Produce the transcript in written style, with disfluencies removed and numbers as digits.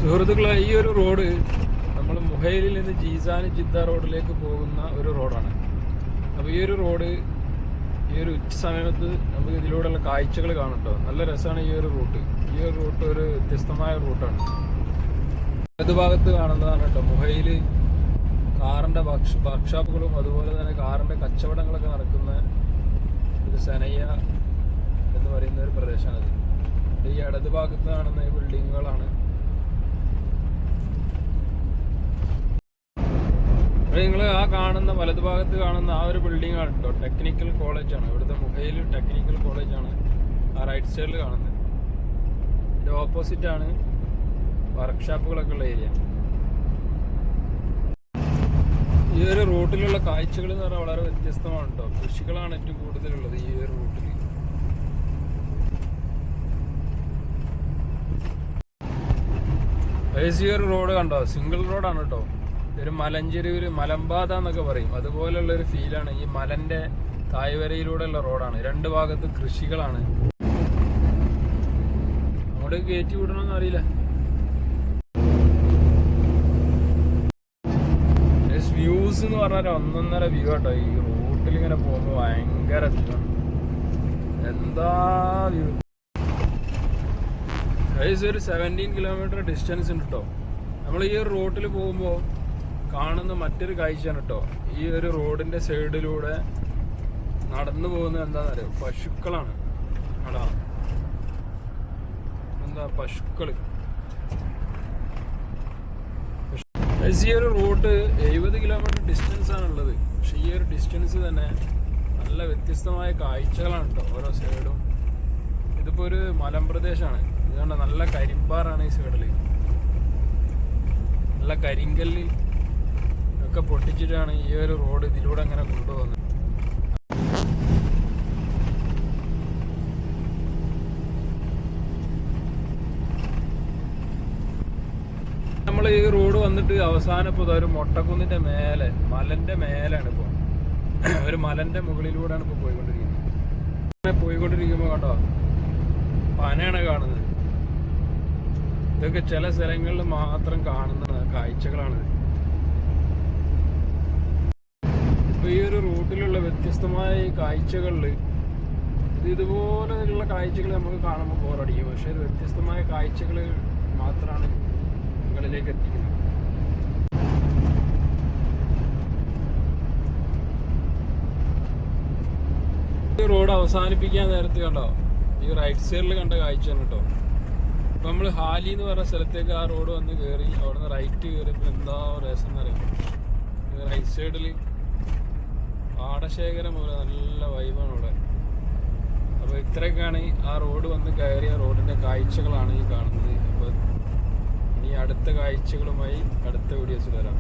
സുഹൃത്തുക്കളെ, ഈ ഒരു റോഡ് നമ്മൾ മുഹൈലിൽ നിന്ന് ജീസാൻ ജിദ്ദ റോഡിലേക്ക് പോകുന്ന ഒരു റോഡാണ്. അപ്പോൾ ഈ ഒരു റോഡ് ഈ ഒരു ഉച്ച സമയത്ത് നമുക്ക് ഇതിലൂടെയുള്ള കാഴ്ചകൾ കാണും കേട്ടോ. നല്ല രസമാണ് ഈ ഒരു റൂട്ട്. ഈ ഒരു റൂട്ട് ഒരു വ്യത്യസ്തമായ റൂട്ടാണ്. ഇടതുഭാഗത്ത് കാണുന്നതാണ് കേട്ടോ മുഹൈൽ കാറിൻ്റെ വർക്ക്ഷോപ്പുകളും അതുപോലെ തന്നെ കാറിൻ്റെ കച്ചവടങ്ങളൊക്കെ നടക്കുന്ന ഒരു സനയ്യ എന്ന് പറയുന്ന ഒരു പ്രദേശമാണത്. ഈ ഇടതുഭാഗത്ത് കാണുന്ന ഈ ബിൽഡിങ്ങുകളാണ്. നിങ്ങൾ ആ കാണുന്ന വലതുഭാഗത്ത് കാണുന്ന ആ ഒരു ബിൽഡിംഗ് ആണ് കേട്ടോ ടെക്നിക്കൽ കോളേജാണ്. ഇവിടുത്തെ മുഹൈൽ ടെക്നിക്കൽ കോളേജാണ് ആ റൈറ്റ് സൈഡിൽ കാണുന്നത്. ഇതിൻ്റെ ഓപ്പോസിറ്റാണ് വർക്ക്ഷോപ്പുകളൊക്കെ ഉള്ള ഏരിയ. ഈ ഒരു റൂട്ടിലുള്ള കാഴ്ചകൾ എന്ന് പറഞ്ഞാൽ വളരെ വ്യത്യസ്തമാണ് കേട്ടോ. കൃഷികളാണ് ഏറ്റവും കൂടുതലുള്ളത് ഈ ഒരു റൂട്ടിൽ. ഈ ഒരു റോഡ് കണ്ടോ, സിംഗിൾ റോഡാണ് കേട്ടോ. ഒരു മലഞ്ചെരുവിൽ മലമ്പാത എന്നൊക്കെ പറയും, അതുപോലെയുള്ള ഒരു ഫീലാണ്. ഈ മലന്റെ തായ്വരയിലൂടെയുള്ള റോഡാണ്. രണ്ട് ഭാഗത്ത് കൃഷികളാണ്. അങ്ങോട്ട് കയറ്റി വിടണമെന്ന് അറിയില്ല. വ്യൂസ് എന്ന് പറഞ്ഞാൽ ഒന്നൊന്നര വ്യൂ കേട്ടോ. ഈ റൂട്ടിൽ ഇങ്ങനെ പോകുമ്പോൾ ഭയങ്കര വ്യൂ ആണ്. എന്താ വ്യൂ! ഒരു 17 കിലോമീറ്റർ ഡിസ്റ്റൻസ് ഉണ്ട് കേട്ടോ. നമ്മൾ ഈ ഒരു റോട്ടിൽ പോകുമ്പോൾ കാണുന്ന മറ്റൊരു കാഴ്ചയാണ് കേട്ടോ. ഈ ഒരു റോഡിന്റെ സൈഡിലൂടെ നടന്നു പോകുന്നത് എന്താണെന്നറിയോ? പശുക്കളാണ്. അടാ എന്താ പശുക്കള്. ഈ ഒരു റൂട്ട് 70 കിലോമീറ്റർ ഡിസ്റ്റൻസ് ആണുള്ളത്. പക്ഷെ ഈ ഒരു ഡിസ്റ്റൻസ് തന്നെ നല്ല വ്യത്യസ്തമായ കാഴ്ചകളാണ് കേട്ടോ ഓരോ സൈഡും. ഇതിപ്പോൾ ഒരു മലമ്പ്രദേശമാണ്. ഇതുകൊണ്ട് നല്ല കരിമ്പാറാണ് ഈ സൈഡിൽ. നല്ല കരിങ്കല്ല് ഒക്കെ പൊട്ടിച്ചിട്ടാണ് ഈ ഒരു റോഡ് ഇതിലൂടെ അങ്ങനെ കൊണ്ടുപോകുന്നത്. നമ്മൾ ഈ റോഡ് വന്നിട്ട് അവസാനം ഇപ്പോൾ ഒരു മൊട്ടക്കുന്നിന്റെ മേലെ മലന്റെ മേലാണ് ഇപ്പോൾ. ഒരു മലന്റെ മുകളിലൂടെയാണ് ഇപ്പോൾ പോയിക്കൊണ്ടിരിക്കുമ്പോൾ കണ്ടോ പനയാണ് കാണുന്നത്. ഇതൊക്കെ ചില സ്ഥലങ്ങളിൽ മാത്രം കാണുന്ന കാഴ്ചകളാണിത്. ഈ ഒരു റൂട്ടിലുള്ള വ്യത്യസ്തമായ ഈ കാഴ്ചകളിൽ ഇതുപോലെയുള്ള കാഴ്ചകൾ നമുക്ക് കാണുമ്പോൾ ബോറടിക്കും. പക്ഷെ ഇത് വ്യത്യസ്തമായ കാഴ്ചകൾ മാത്രമാണ് നിങ്ങളിലേക്ക് എത്തിക്കുന്നത്. ഈ റോഡ് അവസാനിപ്പിക്കാൻ നേരത്ത് കണ്ടോ ഈ റൈറ്റ് സൈഡിൽ കണ്ട കാഴ്ചയാണ് കേട്ടോ. ഇപ്പം നമ്മൾ ഹാലി എന്ന് പറഞ്ഞ സ്ഥലത്തേക്ക് ആ റോഡ് വന്ന് കയറി അവിടെ നിന്ന് റൈറ്റ് കയറിയപ്പോൾ എന്താ രസം എന്നറിയാം. റൈറ്റ് സൈഡിൽ പാടശേഖരം പോലെ നല്ല വൈബാണ് ഇവിടെ. അപ്പോൾ ഇത്രയൊക്കെയാണ് ആ റോഡ് വന്ന് കയറിയ റോഡിൻ്റെ കാഴ്ചകളാണ് ഈ കാണുന്നത്. അപ്പോൾ ഇനി അടുത്ത കാഴ്ചകളുമായി അടുത്ത വീഡിയോസിൽ വരാം.